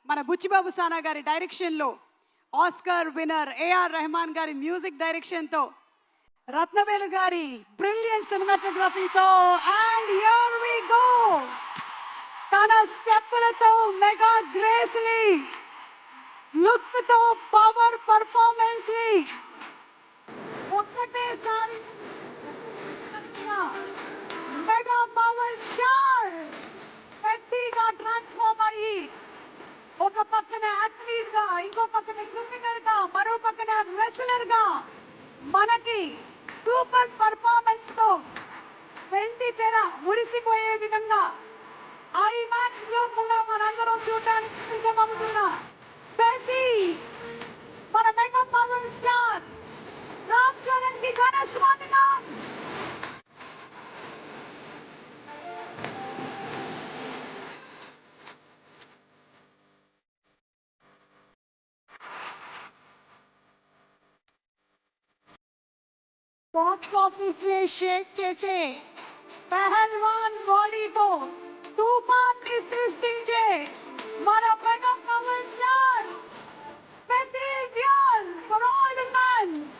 మన బుచ్చిబాబు సానా గారి డైరెక్షన్లో ఆస్కార్ విన్నర్ ఏఆర్ రెహమాన్ గారి మ్యూజిక్ డైరెక్షన్తో రత్నవేలు గారి బ్రిలియంట్ సినిమాటోగ్రఫీతో అండ్ హియర్ వి గో తన స్టెప్పులతో మెగా గ్రేస్ ని లుక్ తో పవర్ పర్ఫార్మెన్స్ ని ఒక్కటేసారి మెగా పవర్ స్టార్ గట్టిగా ట్రాన్స్ఫార్మ్ అయ్యి ఒక పక్కన అథ్లీట్ గా ఇంకో పక్కన క్రికెటర్ గా మరో పక్కన రెస్లర్ గా మనకి సూపర్ పర్ఫార్మెన్స్ తో వెండి తెర మురిసిపోయే విధంగా ఈ మ్యాచ్ లో కూడా మనందరం చూడడానికి సిద్ధమవుతున్నా బెట్టి మన mega power star Ram Charan కి ఘన స్వాగతం. बॉक्स ऑफिस में शेक చేసే పహల్వాన్ బాడీతో తుఫాన్ని సృష్టించే మన mega power star Peddi is yours for all the fans.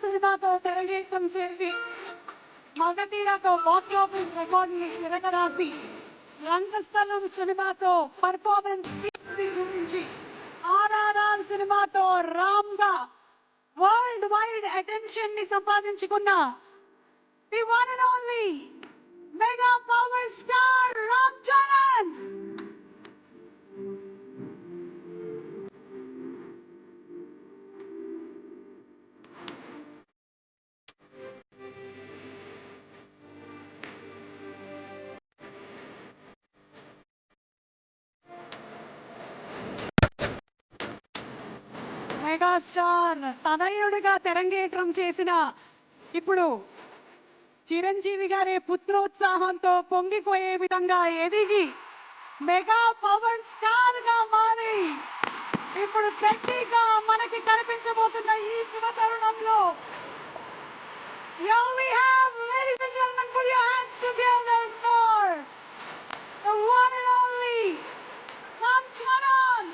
సినిమాతో తెరగేతం చేసి మగతీరతో బాక్స్ ఆఫీస్ రికార్డుని తిరగరాసి రంగస్థలం సినిమాతో పర్ఫార్మెన్స్ గురించి ఆర్ఆర్ఆర్ సినిమాతో రామ్ గా వరల్డ్ వైడ్ అటెన్షన్ ని సంపాదించుకున్న the one and only mega power star Ram Charan. Megastar తనయుడిగా తెరంగేట్రం చేసిన ఇప్పుడు చిరంజీవి గారి పుత్రోత్సాహంతో పొంగిపోయే విధంగా ఎదిగి మెగా పవర్ స్టార్ గా మారి ఇప్పుడు గట్టిగా మనకి కనిపించబోతున్న ఈ శుభ తరుణంలో Here we have, ladies and gentlemen, put your hands together for the one and only Ram Charan.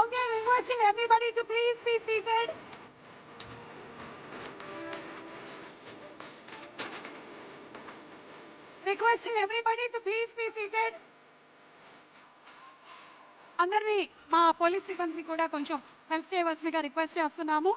Okay, requesting everybody to please be seated. Requesting everybody to please be seated. అందరినీ మా పోలీస్ సిబ్బంది కూడా కొంచెం help చేయవలసిందిగా request చేస్తున్నాము.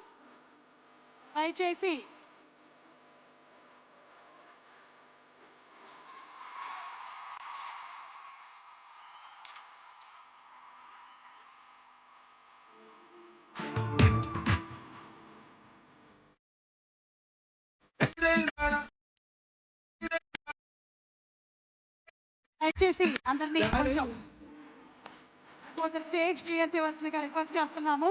దయచేసి అందరినీ కొంచెం స్టేజ్ క్లియర్ చేయవలసిందిగా రిక్వెస్ట్ చేస్తున్నాము.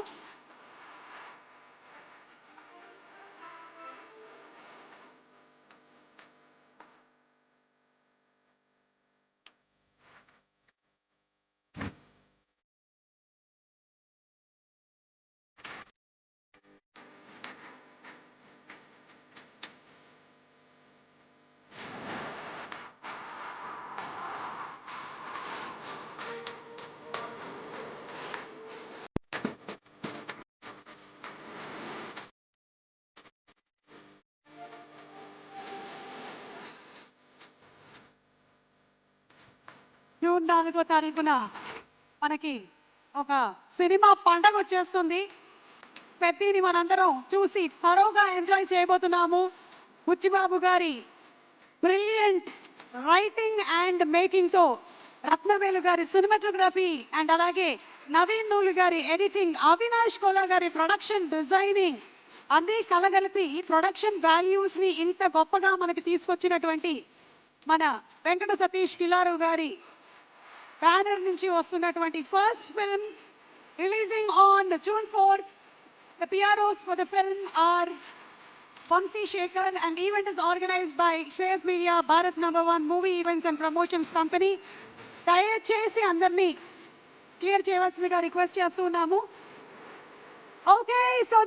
జూన్ 4వ తారీఖున మనకి ఒక సినిమా పండగ వచ్చేస్తుంది. పెద్దిని మనందరం చూసి త్వరగా ఎంజాయ్ చేయబోతున్నాము. బుచ్చిబాబు గారి బ్రిలియంట్ రైటింగ్ అండ్ మేకింగ్తో రత్నవేలు గారి సినిమాటోగ్రఫీ అండ్ అలాగే నవీన్ నూలు గారి ఎడిటింగ్, అవినాష్ కోలా గారి ప్రొడక్షన్ డిజైనింగ్ అన్నీ కలగలిపి ప్రొడక్షన్ వాల్యూస్ని ఇంత గొప్పగా మనకి తీసుకొచ్చినటువంటి మన వెంకట సతీష్ కిలారు గారి బ్యానర్ నుంచి వస్తున్నటువంటి first film releasing on June 4th. The PROs for the film are Vamsi Shekhar, and event is organized by Shreyas Media, Bharat's #1 movie events and promotions company. దయచేసి అందరినీ క్లియర్ చేయవలసిందిగా రిక్వెస్ట్ చేస్తున్నాము. Okay, so